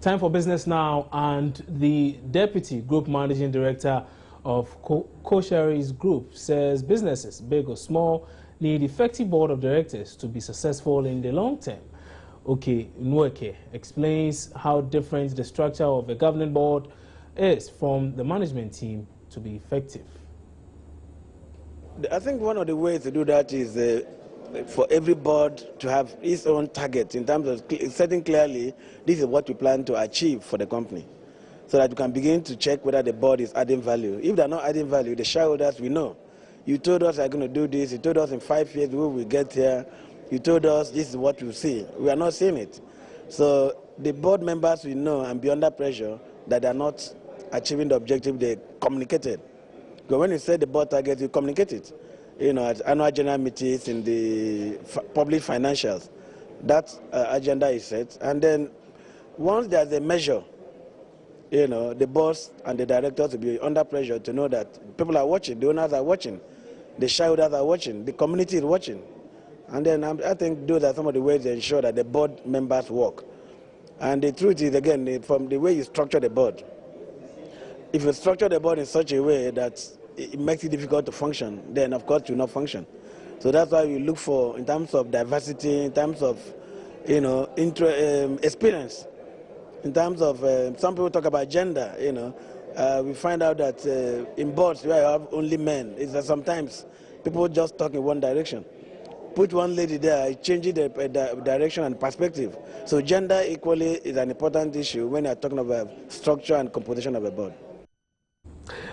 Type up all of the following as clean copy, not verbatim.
Time for business now, and the Deputy Group Managing Director of Kosheris Group says businesses, big or small, need effective board of directors to be successful in the long term. Oke Nweke explains how different the structure of a governing board is from the management team to be effective. I think one of the ways to do that is for every board to have its own target in terms of setting clearly this is what we plan to achieve for the company, so that you can begin to check whether the board is adding value. If they're not adding value, the shareholders will know. You told us you're going to do this, you told us in 5 years we will get here, you told us this is what we'll see. We are not seeing it. So the board members will know and be under pressure that they are not achieving the objective they communicated. Because when you set the board target, you communicate it. You know, at annual general meetings, in the public financials, that agenda is set. And then once there's a measure, you know, the boss and the directors will be under pressure to know that people are watching, the owners are watching, the shareholders are watching, the community is watching. And then I think those are some of the ways to ensure that the board members work. And the truth is, again, from the way you structure the board, if you structure the board in such a way that it makes it difficult to function, then of course it will not function. So that's why we look for, in terms of diversity, in terms of, you know, experience, in terms of, some people talk about gender, you know, we find out that in boards where you have only men, is that sometimes people just talk in one direction. Put one lady there, changing the direction and perspective. So gender equally is an important issue when you're talking about structure and composition of a board.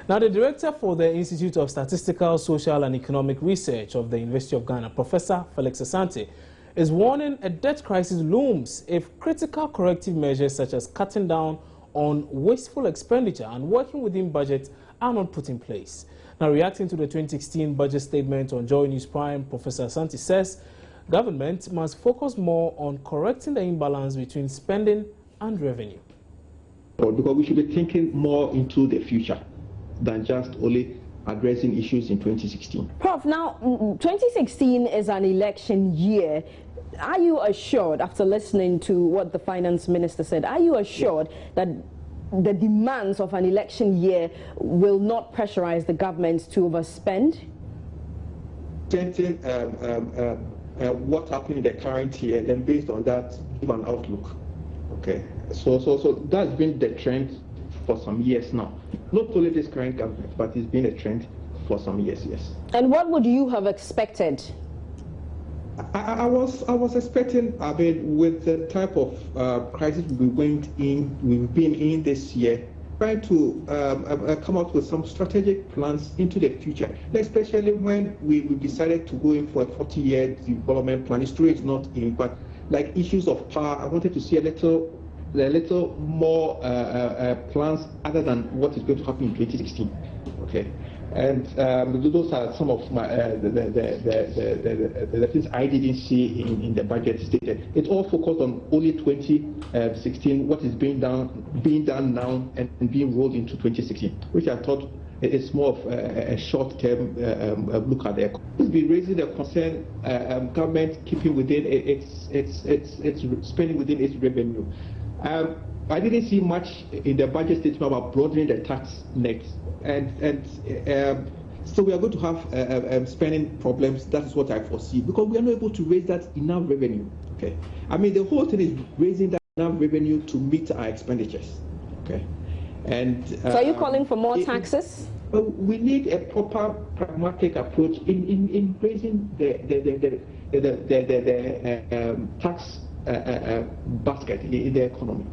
Now, the director for the Institute of Statistical, Social and Economic Research of the University of Ghana, Professor Felix Asante, is warning a debt crisis looms if critical corrective measures such as cutting down on wasteful expenditure and working within budget are not put in place. Now, reacting to the 2016 budget statement on Joy News Prime, Professor Asante says government must focus more on correcting the imbalance between spending and revenue. Because we should be thinking more into the future than just only addressing issues in 2016. Prof, now 2016 is an election year. Are you assured, after listening to what the finance minister said, are you assured that the demands of an election year will not pressurize the government to overspend? What happened in the current year, then based on that, give an outlook. Okay, so that's been the trend for some years now. Not only this current government, but it's been a trend for some years, yes. And what would you have expected? I was expecting, I mean, with the type of crisis we've been in this year, trying to come up with some strategic plans into the future, especially when we decided to go in for a 40-year development plan. It's true it's not in, but like issues of power, I wanted to see a little more plans other than what is going to happen in 2016. Okay, and those are some of my the things I didn't see in the budget stated. It's all focused on only 2016, what is being done now and being rolled into 2016, which I thought it's more of a short-term look at it. It's been raising the concern, government keeping within its spending within its revenue. I didn't see much in the budget statement about broadening the tax net, and so we are going to have spending problems. That is what I foresee, because we are not able to raise that enough revenue. Okay, I mean the whole thing is raising that enough revenue to meet our expenditures. Okay, and so are you calling for more taxes? We need a proper pragmatic approach in raising the tax basket in the economy.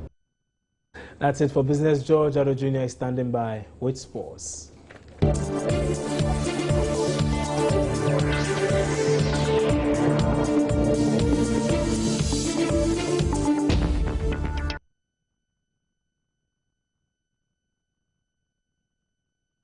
That's it for business. George Addo Jr. is standing by with sports.